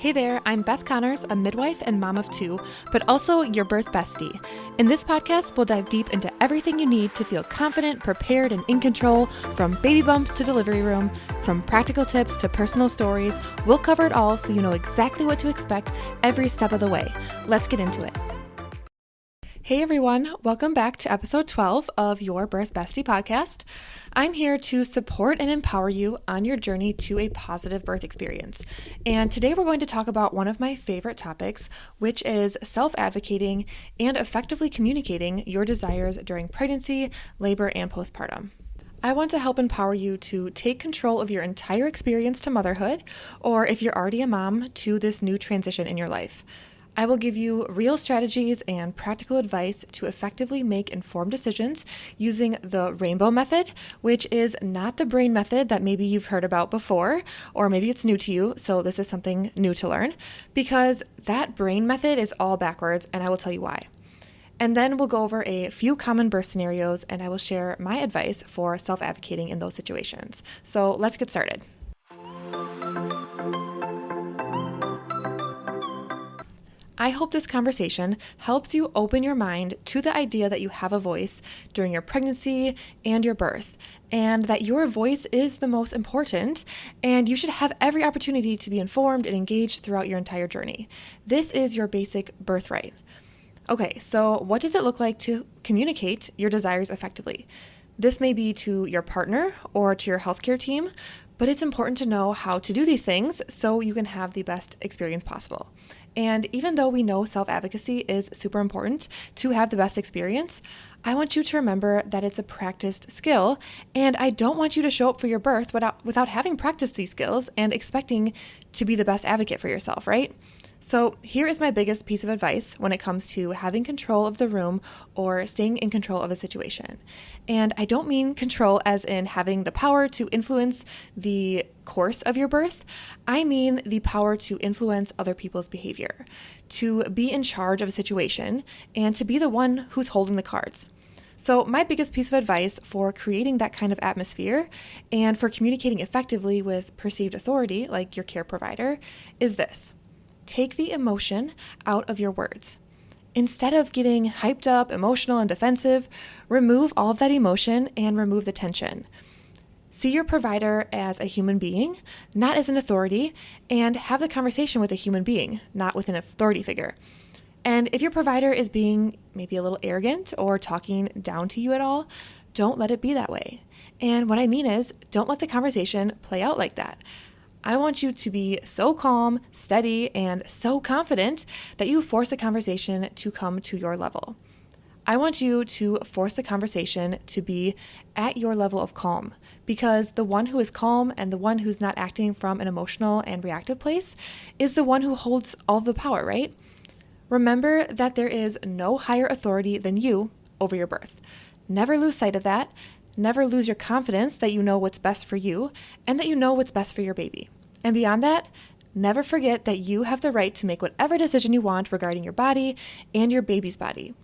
Hey there, I'm Beth Connors, a midwife and mom of two, but also your birth bestie. In this podcast, we'll dive deep into everything you need to feel confident, prepared, and in control, from baby bump to delivery room, from practical tips to personal stories. We'll cover it all so you know exactly what to expect every step of the way. Let's get into it. Hey everyone, welcome back to episode 12 of Your Birth Bestie podcast. I'm here to support and empower you on your journey to a positive birth experience. And today we're going to talk about one of my favorite topics, which is self-advocating and effectively communicating your desires during pregnancy, labor, and postpartum. I want to help empower you to take control of your entire experience to motherhood, or if you're already a mom, to this new transition in your life. I will give you real strategies and practical advice to effectively make informed decisions using the rainbow method, which is not the brain method that maybe you've heard about before, or maybe it's new to you, so this is something new to learn, because that brain method is all backwards, and I will tell you why. And then we'll go over a few common birth scenarios, and I will share my advice for self-advocating in those situations. So let's get started. I hope this conversation helps you open your mind to the idea that you have a voice during your pregnancy and your birth, and that your voice is the most important, and you should have every opportunity to be informed and engaged throughout your entire journey. This is your basic birthright. Okay, so what does it look like to communicate your desires effectively? This may be to your partner or to your healthcare team, but it's important to know how to do these things so you can have the best experience possible. And even though we know self-advocacy is super important to have the best experience, I want you to remember that it's a practiced skill, and I don't want you to show up for your birth without having practiced these skills and expecting to be the best advocate for yourself, right? So here is my biggest piece of advice when it comes to having control of the room or staying in control of a situation. And I don't mean control as in having the power to influence the course of your birth. I mean the power to influence other people's behavior, to be in charge of a situation, and to be the one who's holding the cards. So my biggest piece of advice for creating that kind of atmosphere and for communicating effectively with perceived authority, like your care provider, is this. Take the emotion out of your words. Instead of getting hyped up, emotional, and defensive, remove all of that emotion and remove the tension. See your provider as a human being, not as an authority, and have the conversation with a human being, not with an authority figure. And if your provider is being maybe a little arrogant or talking down to you at all, don't let it be that way. And what I mean is, don't let the conversation play out like that. I want you to be so calm, steady, and so confident that you force the conversation to come to your level. I want you to force the conversation to be at your level of calm, because the one who is calm and the one who's not acting from an emotional and reactive place is the one who holds all the power, right? Remember that there is no higher authority than you over your birth. Never lose sight of that. Never lose your confidence that you know what's best for you and that you know what's best for your baby. And beyond that, never forget that you have the right to make whatever decision you want regarding your body and your baby's body.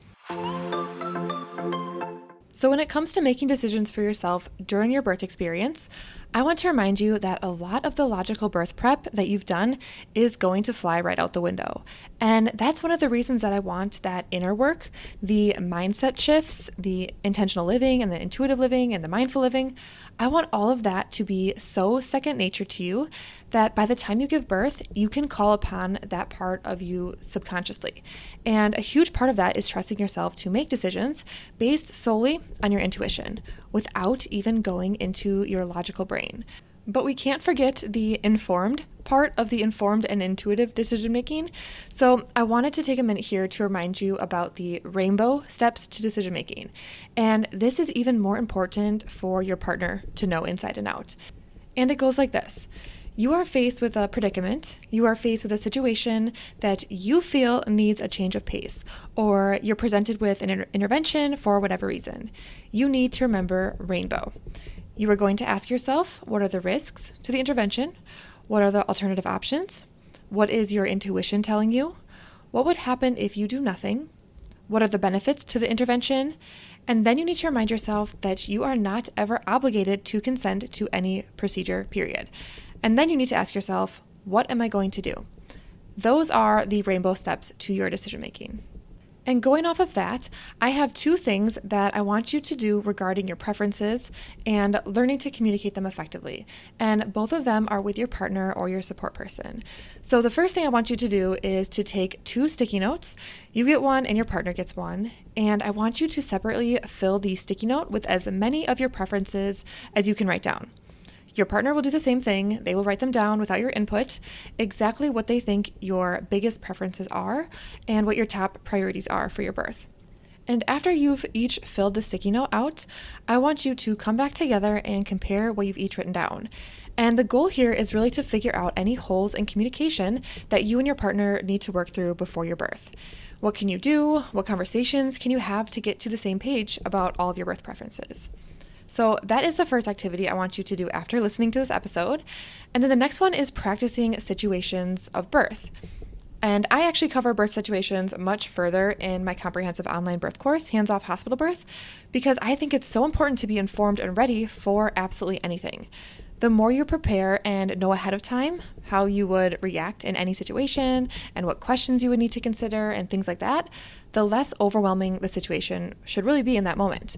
So when it comes to making decisions for yourself during your birth experience, I want to remind you that a lot of the logical birth prep that you've done is going to fly right out the window. And that's one of the reasons that I want that inner work, the mindset shifts, the intentional living and the intuitive living and the mindful living. I want all of that to be so second nature to you that by the time you give birth, you can call upon that part of you subconsciously. And a huge part of that is trusting yourself to make decisions based solely on your intuition without even going into your logical brain. But we can't forget the informed part of the informed and intuitive decision making. So I wanted to take a minute here to remind you about the rainbow steps to decision making. And this is even more important for your partner to know inside and out. And it goes like this. You are faced with a predicament, you are faced with a situation that you feel needs a change of pace, or you're presented with an intervention for whatever reason. You need to remember rainbow. You are going to ask yourself, what are the risks to the intervention? What are the alternative options? What is your intuition telling you? What would happen if you do nothing? What are the benefits to the intervention? And then you need to remind yourself that you are not ever obligated to consent to any procedure, period. And then you need to ask yourself, what am I going to do? Those are the rainbow steps to your decision making. And going off of that, I have 2 things that I want you to do regarding your preferences and learning to communicate them effectively. And both of them are with your partner or your support person. So the first thing I want you to do is to take 2 sticky notes. You get one and your partner gets one. And I want you to separately fill the sticky note with as many of your preferences as you can write down. Your partner will do the same thing. They will write them down without your input, exactly what they think your biggest preferences are and what your top priorities are for your birth. And after you've each filled the sticky note out, I want you to come back together and compare what you've each written down. And the goal here is really to figure out any holes in communication that you and your partner need to work through before your birth. What can you do? What conversations can you have to get to the same page about all of your birth preferences? So that is the first activity I want you to do after listening to this episode. And then the next one is practicing situations of birth. And I actually cover birth situations much further in my comprehensive online birth course, Hands Off Hospital Birth, because I think it's so important to be informed and ready for absolutely anything. The more you prepare and know ahead of time how you would react in any situation and what questions you would need to consider and things like that, the less overwhelming the situation should really be in that moment.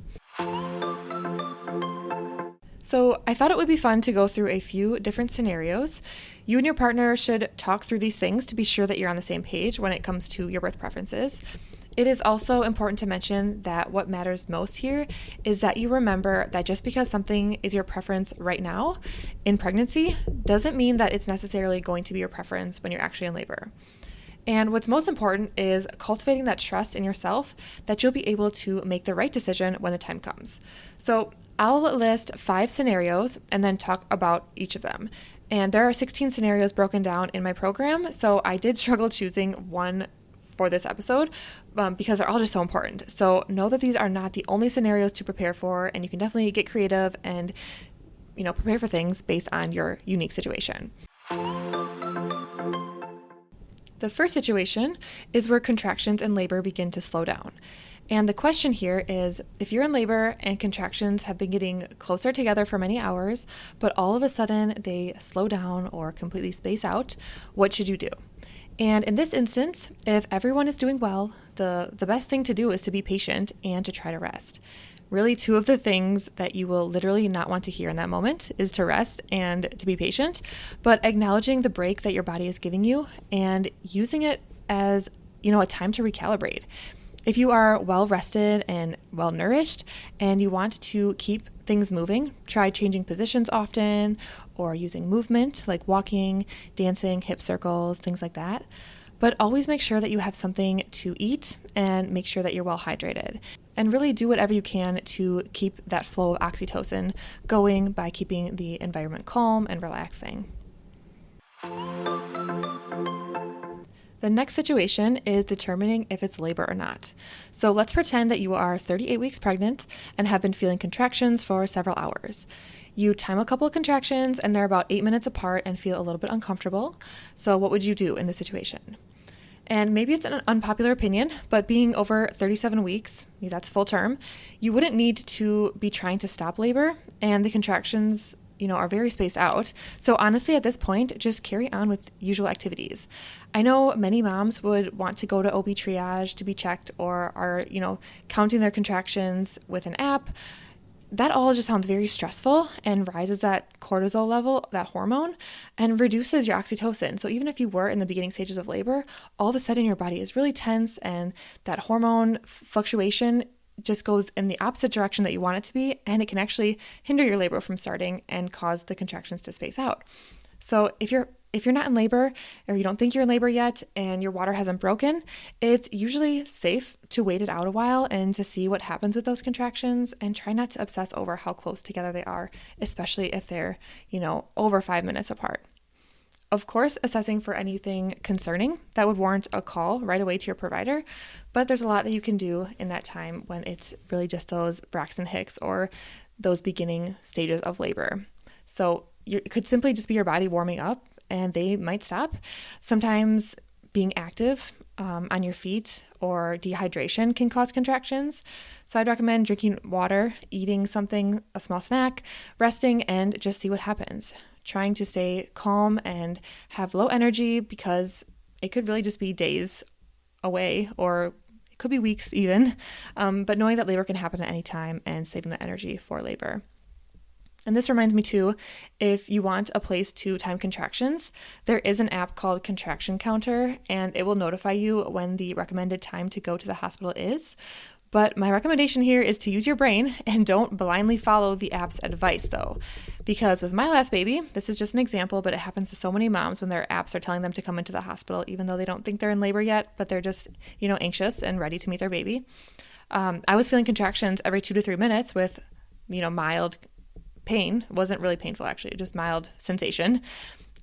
So I thought it would be fun to go through a few different scenarios. You and your partner should talk through these things to be sure that you're on the same page when it comes to your birth preferences. It is also important to mention that what matters most here is that you remember that just because something is your preference right now in pregnancy doesn't mean that it's necessarily going to be your preference when you're actually in labor. And what's most important is cultivating that trust in yourself that you'll be able to make the right decision when the time comes. So I'll list 5 scenarios and then talk about each of them. And there are 16 scenarios broken down in my program, so I did struggle choosing one for this episode because they're all just so important. So know that these are not the only scenarios to prepare for, and you can definitely get creative and prepare for things based on your unique situation. The first situation is where contractions in labor begin to slow down. And the question here is, if you're in labor and contractions have been getting closer together for many hours, but all of a sudden they slow down or completely space out, what should you do? And in this instance, if everyone is doing well, the best thing to do is to be patient and to try to rest. Really, 2 of the things that you will literally not want to hear in that moment is to rest and to be patient, but acknowledging the break that your body is giving you and using it as, a time to recalibrate. If you are well rested and well nourished and you want to keep things moving, try changing positions often or using movement like walking, dancing, hip circles, things like that. But always make sure that you have something to eat and make sure that you're well hydrated. And really do whatever you can to keep that flow of oxytocin going by keeping the environment calm and relaxing. The next situation is determining if it's labor or not. So let's pretend that you are 38 weeks pregnant and have been feeling contractions for several hours. You time a couple of contractions and they're about 8 minutes apart and feel a little bit uncomfortable. So what would you do in this situation? And maybe it's an unpopular opinion, but being over 37 weeks, that's full term, you wouldn't need to be trying to stop labor, and the contractions, are very spaced out. So honestly, at this point, just carry on with usual activities. I know many moms would want to go to OB triage to be checked or are, counting their contractions with an app. That all just sounds very stressful and rises that cortisol level, that hormone, and reduces your oxytocin. So even if you were in the beginning stages of labor, all of a sudden your body is really tense and that hormone fluctuation just goes in the opposite direction that you want it to be, and it can actually hinder your labor from starting and cause the contractions to space out. So if you're not in labor or you don't think you're in labor yet and your water hasn't broken, it's usually safe to wait it out a while and to see what happens with those contractions, and try not to obsess over how close together they are, especially if they're, over 5 minutes apart. Of course, assessing for anything concerning that would warrant a call right away to your provider, but there's a lot that you can do in that time when it's really just those Braxton Hicks or those beginning stages of labor. So it could simply just be your body warming up and they might stop. Sometimes being active on your feet or dehydration can cause contractions. So I'd recommend drinking water, eating something, a small snack, resting, and just see what happens. Trying to stay calm and have low energy, because it could really just be days away, or it could be weeks even. But knowing that labor can happen at any time and saving the energy for labor. And this reminds me too, if you want a place to time contractions, there is an app called Contraction Counter, and it will notify you when the recommended time to go to the hospital is. But my recommendation here is to use your brain and don't blindly follow the app's advice though. Because with my last baby, this is just an example, but it happens to so many moms when their apps are telling them to come into the hospital, even though they don't think they're in labor yet, but they're just, anxious and ready to meet their baby. I was feeling contractions every 2 to 3 minutes with, mild pain. It wasn't really painful actually, just mild sensation.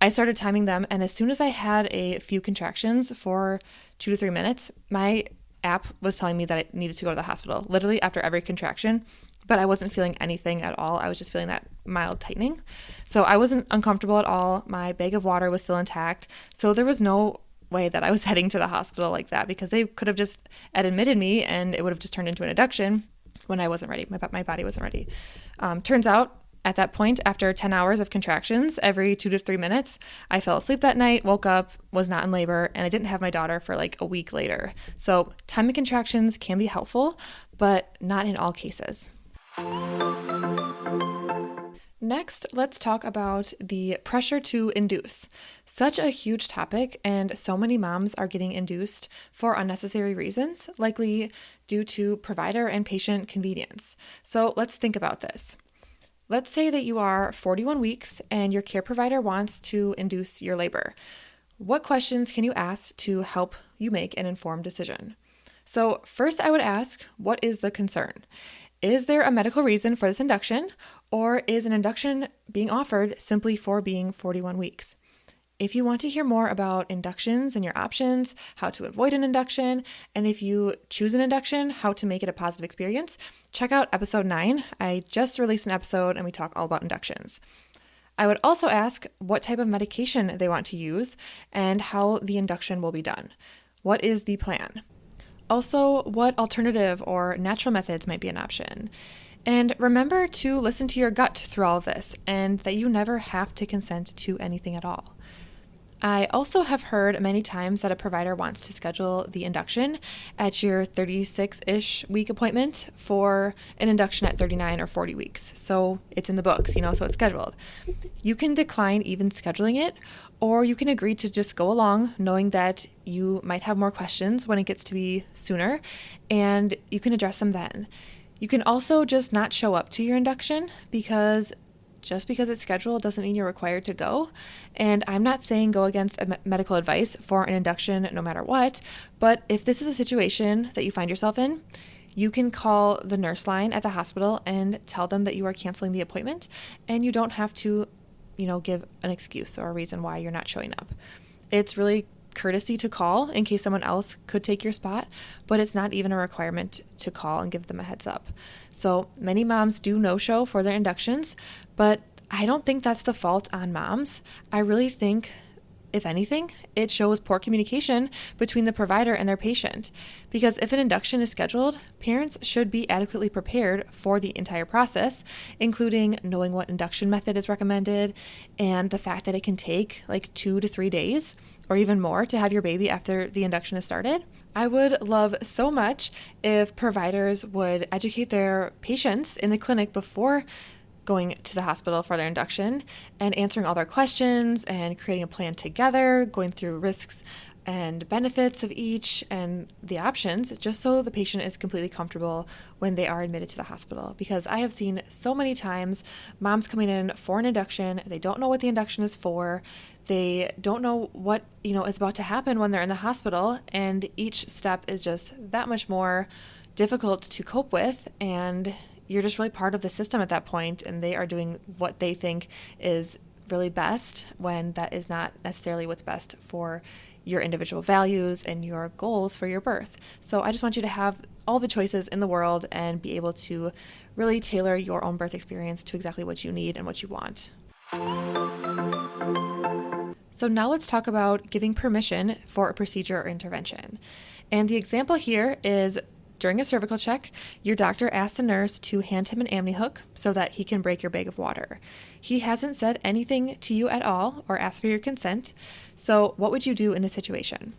I started timing them, and as soon as I had a few contractions for 2 to 3 minutes, my app was telling me that I needed to go to the hospital literally after every contraction, but I wasn't feeling anything at all. I was just feeling that mild tightening. So I wasn't uncomfortable at all. My bag of water was still intact. So there was no way that I was heading to the hospital like that, because they could have just admitted me and it would have just turned into an induction when I wasn't ready. My body wasn't ready. Turns out, at that point, after 10 hours of contractions every 2 to 3 minutes, I fell asleep that night, woke up, was not in labor, and I didn't have my daughter for like a week later. So timing contractions can be helpful, but not in all cases. Next, let's talk about the pressure to induce. Such a huge topic, and so many moms are getting induced for unnecessary reasons, likely due to provider and patient convenience. So let's think about this. Let's say that you are 41 weeks and your care provider wants to induce your labor. What questions can you ask to help you make an informed decision? So first I would ask, what is the concern? Is there a medical reason for this induction, or is an induction being offered simply for being 41 weeks? If you want to hear more about inductions and your options, how to avoid an induction, and if you choose an induction, how to make it a positive experience, check out episode 9. I just released an episode and we talk all about inductions. I would also ask what type of medication they want to use and how the induction will be done. What is the plan? Also, what alternative or natural methods might be an option? And remember to listen to your gut through all of this, and that you never have to consent to anything at all. I also have heard many times that a provider wants to schedule the induction at your 36-ish week appointment for an induction at 39 or 40 weeks. So it's in the books, so it's scheduled. You can decline even scheduling it, or you can agree to just go along knowing that you might have more questions when it gets to be sooner, and you can address them then. You can also just not show up to your induction, because just because it's scheduled doesn't mean you're required to go. And I'm not saying go against medical advice for an induction no matter what, but if this is a situation that you find yourself in, you can call the nurse line at the hospital and tell them that you are canceling the appointment, and you don't have to, give an excuse or a reason why you're not showing up. It's really courtesy to call in case someone else could take your spot, but it's not even a requirement to call and give them a heads up. So many moms do no-show for their inductions, but I don't think that's the fault on moms. I really think, if anything, it shows poor communication between the provider and their patient. Because if an induction is scheduled, parents should be adequately prepared for the entire process, including knowing what induction method is recommended and the fact that it can take like 2 to 3 days or even more to have your baby after the induction is started. I would love so much if providers would educate their patients in the clinic before going to the hospital for their induction and answering all their questions and creating a plan together, going through risks and benefits of each and the options, just so the patient is completely comfortable when they are admitted to the hospital. Because I have seen so many times moms coming in for an induction, they don't know what the induction is for, they don't know what is about to happen when they're in the hospital, and each step is just that much more difficult to cope with, and you're just really part of the system at that point, and they are doing what they think is really best when that is not necessarily what's best for your individual values and your goals for your birth. So I just want you to have all the choices in the world and be able to really tailor your own birth experience to exactly what you need and what you want. So now let's talk about giving permission for a procedure or intervention. And the example here is during a cervical check, your doctor asked the nurse to hand him an amni hook so that he can break your bag of water. He hasn't said anything to you at all or asked for your consent. So what would you do in this situation?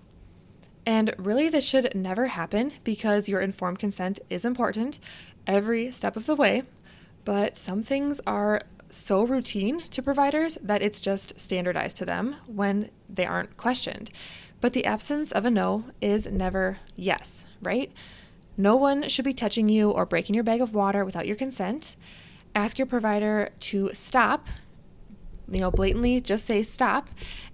And really, this should never happen because your informed consent is important every step of the way. But some things are so routine to providers that it's just standardized to them when they aren't questioned. But the absence of a no is never yes, right? No one should be touching you or breaking your bag of water without your consent. Ask your provider to stop, blatantly just say stop,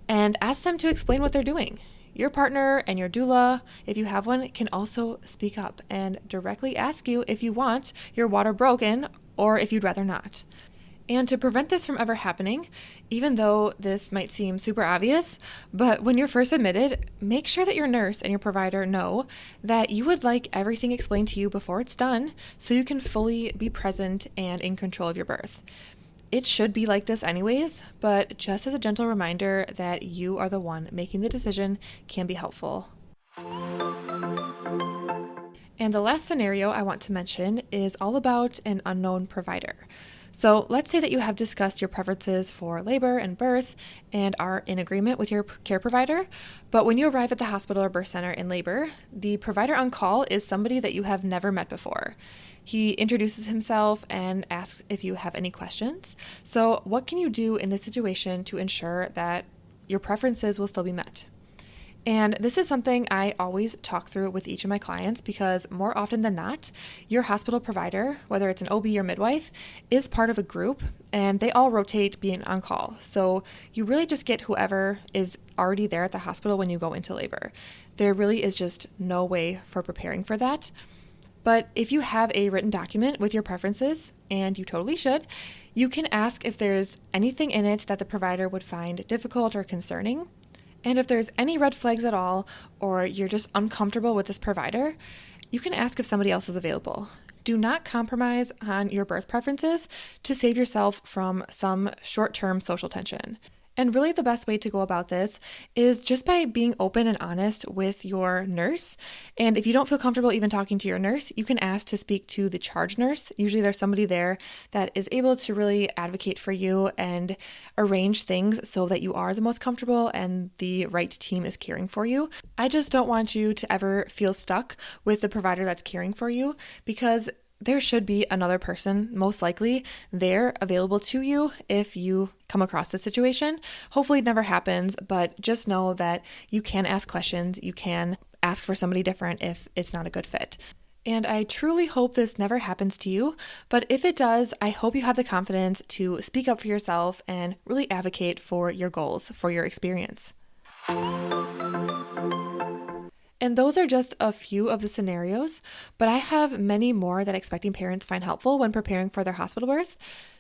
and ask them to explain what they're doing. Your partner and your doula, if you have one, can also speak up and directly ask you if you want your water broken or if you'd rather not. And to prevent this from ever happening, even though this might seem super obvious, but when you're first admitted, make sure that your nurse and your provider know that you would like everything explained to you before it's done so you can fully be present and in control of your birth. It should be like this anyways, but just as a gentle reminder that you are the one making the decision can be helpful. And the last scenario I want to mention is all about an unknown provider. So let's say that you have discussed your preferences for labor and birth and are in agreement with your care provider, but when you arrive at the hospital or birth center in labor, the provider on call is somebody that you have never met before. He introduces himself and asks if you have any questions. So what can you do in this situation to ensure that your preferences will still be met? And this is something I always talk through with each of my clients because more often than not, your hospital provider, whether it's an OB or midwife, is part of a group and they all rotate being on call. So you really just get whoever is already there at the hospital when you go into labor. There really is just no way for preparing for that. But if you have a written document with your preferences, and you totally should, you can ask if there's anything in it that the provider would find difficult or concerning. And if there's any red flags at all, or you're just uncomfortable with this provider, you can ask if somebody else is available. Do not compromise on your birth preferences to save yourself from some short-term social tension. And really the best way to go about this is just by being open and honest with your nurse. And if you don't feel comfortable even talking to your nurse, you can ask to speak to the charge nurse. Usually there's somebody there that is able to really advocate for you and arrange things so that you are the most comfortable and the right team is caring for you. I just don't want you to ever feel stuck with the provider that's caring for you because there should be another person, most likely, there available to you if you come across this situation. Hopefully it never happens, but just know that you can ask questions. You can ask for somebody different if it's not a good fit. And I truly hope this never happens to you, but if it does, I hope you have the confidence to speak up for yourself and really advocate for your goals, for your experience. And those are just a few of the scenarios, but I have many more that expecting parents find helpful when preparing for their hospital birth.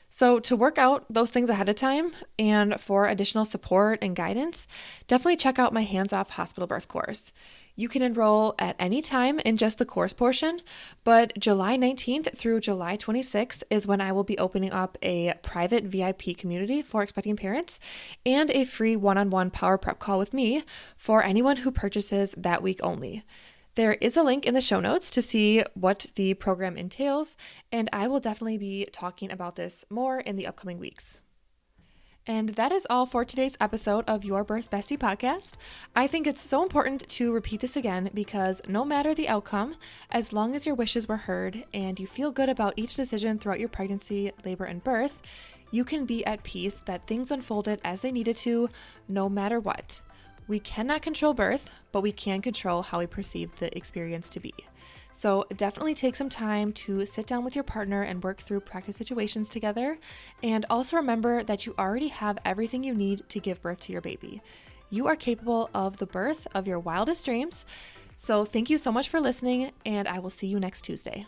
So to work out those things ahead of time and for additional support and guidance, definitely check out my hands-off hospital birth course. You can enroll at any time in just the course portion, but July 19th through July 26th is when I will be opening up a private VIP community for expecting parents and a free one-on-one power prep call with me for anyone who purchases that week only. There is a link in the show notes to see what the program entails, and I will definitely be talking about this more in the upcoming weeks. And that is all for today's episode of Your Birth Bestie podcast. I think it's so important to repeat this again because no matter the outcome, as long as your wishes were heard and you feel good about each decision throughout your pregnancy, labor, and birth, you can be at peace that things unfolded as they needed to, no matter what. We cannot control birth, but we can control how we perceive the experience to be. So definitely take some time to sit down with your partner and work through practice situations together. And also remember that you already have everything you need to give birth to your baby. You are capable of the birth of your wildest dreams. So thank you so much for listening, and I will see you next Tuesday.